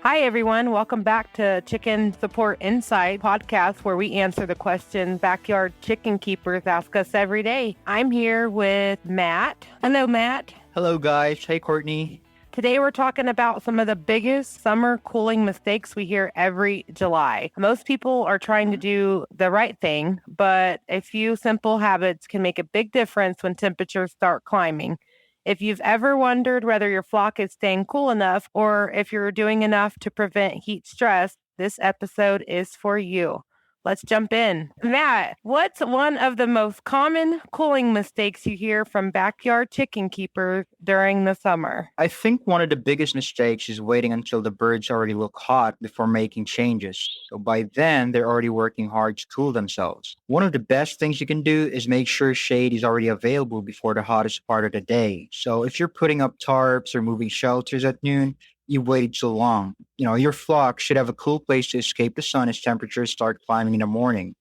Hi, everyone. Welcome back to Chicken Support Insight podcast, where we answer the questions backyard chicken keepers ask us every day. I'm here with Matt. Hello, Matt. Hello, guys. Hey, Courtney. Today, we're talking about some of the biggest summer cooling mistakes we hear every July. Most people are trying to do the right thing, but a few simple habits can make a big difference when temperatures start climbing. If you've ever wondered whether your flock is staying cool enough or if you're doing enough to prevent heat stress, this episode is for you. Let's jump in. Matt, what's one of the most common cooling mistakes you hear from backyard chicken keepers during the summer? I think one of the biggest mistakes is waiting until the birds already look hot before making changes. So by then, they're already working hard to cool themselves. One of the best things you can do is make sure shade is already available before the hottest part of the day. So if you're putting up tarps or moving shelters at noon, you waited too long. Your flock should have a cool place to escape the sun as temperatures start climbing in the morning.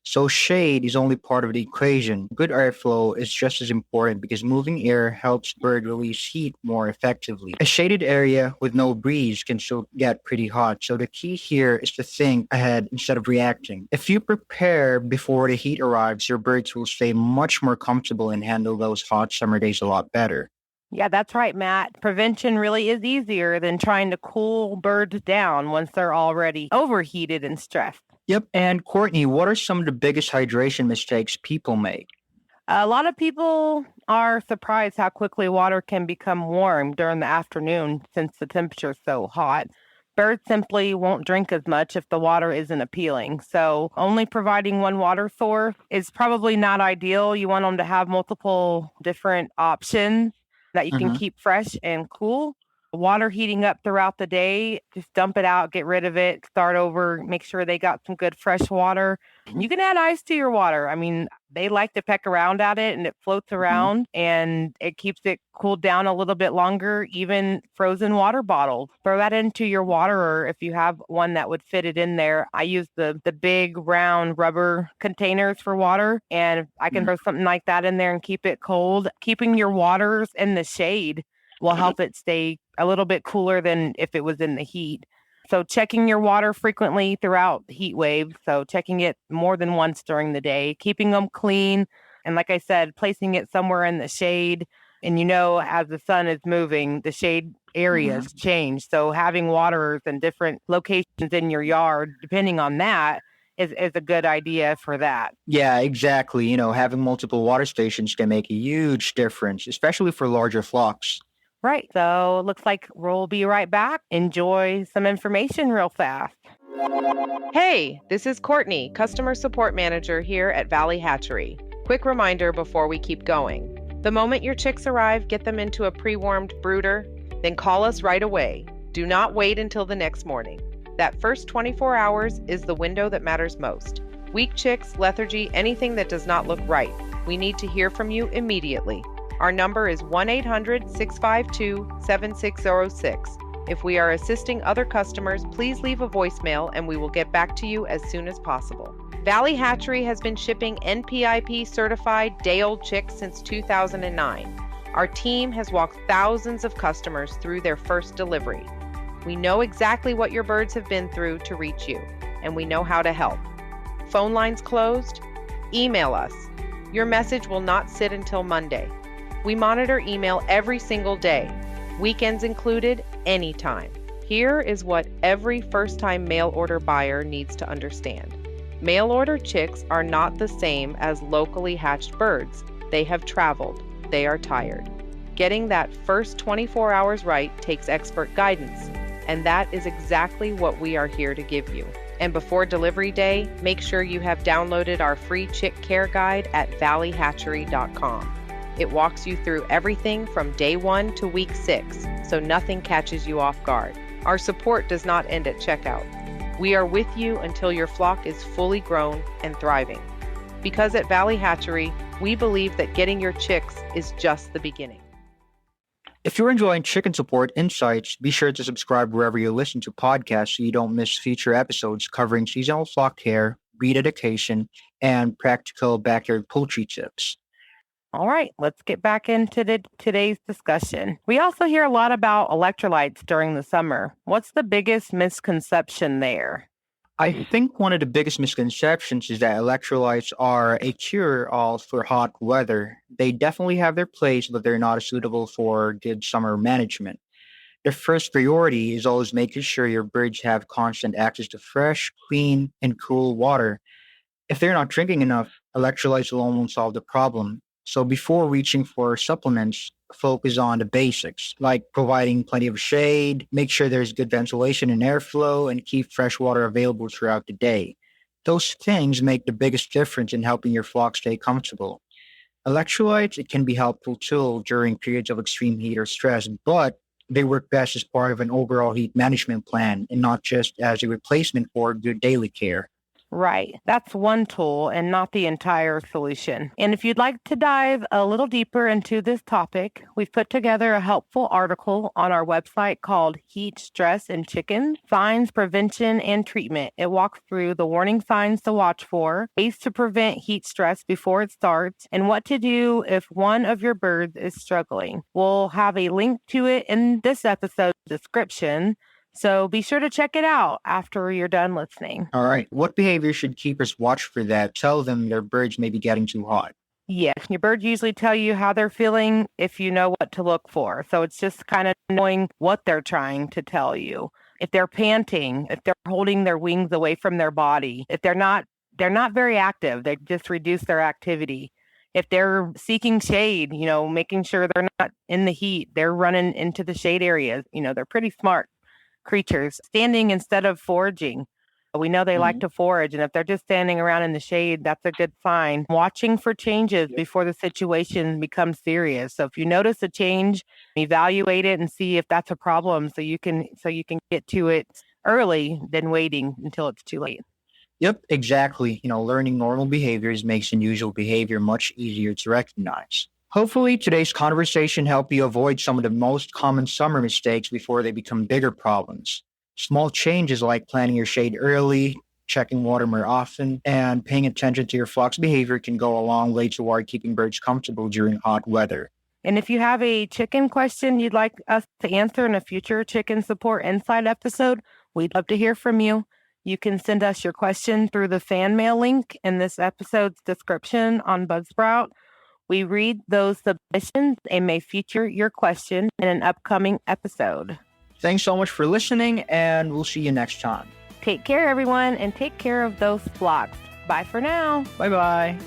So shade is only part of the equation. Good airflow is just as important because moving air helps bird release heat more effectively. A shaded area with no breeze can still get pretty hot. So the key here is to think ahead instead of reacting. If you prepare before the heat arrives, your birds will stay much more comfortable and handle those hot summer days a lot better. Yeah, that's right, Matt. Prevention really is easier than trying to cool birds down once they're already overheated and stressed. Yep. And Courtney, what are some of the biggest hydration mistakes people make? A lot of people are surprised how quickly water can become warm during the afternoon since the temperature's so hot. Birds simply won't drink as much if the water isn't appealing. So only providing one water source is probably not ideal. You want them to have multiple different options that you can keep fresh and cool. Water heating up throughout the day, just dump it out, get rid of it, start over, make sure they got some good fresh water. You can add ice to your water. I mean, they like to peck around at it and it floats around and it keeps it cooled down a little bit longer. Even frozen water bottles, throw that into your waterer if you have one that would fit it in there. I use the big round rubber containers for water, and I can throw something like that in there and keep it cold. Keeping your waters in the shade will help it stay a little bit cooler than if it was in the heat. So checking your water frequently throughout the heat wave. So checking it more than once during the day, keeping them clean. And like I said, placing it somewhere in the shade. And as the sun is moving, the shade areas change. So having waters in different locations in your yard, depending on that, is a good idea for that. Yeah, exactly. Having multiple water stations can make a huge difference, especially for larger flocks. Right. So it looks like we'll be right back. Enjoy some information real fast. Hey, this is Courtney, Customer Support Manager here at Valley Hatchery. Quick reminder before we keep going. The moment your chicks arrive, get them into a pre-warmed brooder, then call us right away. Do not wait until the next morning. That first 24 hours is the window that matters most. Weak chicks, lethargy, anything that does not look right. We need to hear from you immediately. Our number is 1-800-652-7606. If we are assisting other customers, please leave a voicemail and we will get back to you as soon as possible. Valley Hatchery has been shipping NPIP certified day-old chicks since 2009. Our team has walked thousands of customers through their first delivery. We know exactly what your birds have been through to reach you, and we know how to help. Phone lines closed? Email us. Your message will not sit until Monday. We monitor email every single day, weekends included, anytime. Here is what every first-time mail order buyer needs to understand. Mail order chicks are not the same as locally hatched birds. They have traveled. They are tired. Getting that first 24 hours right takes expert guidance, and that is exactly what we are here to give you. And before delivery day, make sure you have downloaded our free chick care guide at valleyhatchery.com. It walks you through everything from day 1 to week 6, so nothing catches you off guard. Our support does not end at checkout. We are with you until your flock is fully grown and thriving. Because at Valley Hatchery, we believe that getting your chicks is just the beginning. If you're enjoying Chicken Support Insights, be sure to subscribe wherever you listen to podcasts so you don't miss future episodes covering seasonal flock care, breed education, and practical backyard poultry tips. All right, let's get back into today's discussion. We also hear a lot about electrolytes during the summer. What's the biggest misconception there? I think one of the biggest misconceptions is that electrolytes are a cure-all for hot weather. They definitely have their place, but they're not suitable for good summer management. The first priority is always making sure your birds have constant access to fresh, clean, and cool water. If they're not drinking enough, electrolytes alone won't solve the problem. So before reaching for supplements, focus on the basics, like providing plenty of shade, make sure there's good ventilation and airflow, and keep fresh water available throughout the day. Those things make the biggest difference in helping your flock stay comfortable. Electrolytes, it can be helpful too during periods of extreme heat or stress, but they work best as part of an overall heat management plan and not just as a replacement for good daily care. Right. That's one tool and not the entire solution. And if you'd like to dive a little deeper into this topic, we've put together a helpful article on our website called Heat Stress in Chickens, Signs, Prevention, and Treatment. It walks through the warning signs to watch for, ways to prevent heat stress before it starts, and what to do if one of your birds is struggling. We'll have a link to it in this episode's description. So be sure to check it out after you're done listening. All right. What behavior should keepers watch for that tell them their birds may be getting too hot? Yes, your birds usually tell you how they're feeling if you know what to look for. So it's just kind of knowing what they're trying to tell you. If they're panting, if they're holding their wings away from their body, if they're not very active, they just reduce their activity. If they're seeking shade, making sure they're not in the heat, they're running into the shade areas. They're pretty smart creatures, standing instead of foraging. We know they like to forage, and if they're just standing around in the shade, that's a good sign. Watching for changes before the situation becomes serious. So if you notice a change, evaluate it and see if that's a problem so you can get to it early than waiting until it's too late. Yep, exactly. Learning normal behaviors makes unusual behavior much easier to recognize. Hopefully, today's conversation helped you avoid some of the most common summer mistakes before they become bigger problems. Small changes like planting your shade early, checking water more often, and paying attention to your flock's behavior can go a long way toward keeping birds comfortable during hot weather. And if you have a chicken question you'd like us to answer in a future Chicken Support Insight episode, we'd love to hear from you. You can send us your question through the fan mail link in this episode's description on Buzzsprout. We read those submissions and may feature your question in an upcoming episode. Thanks so much for listening, and we'll see you next time. Take care, everyone, and take care of those flocks. Bye for now. Bye-bye.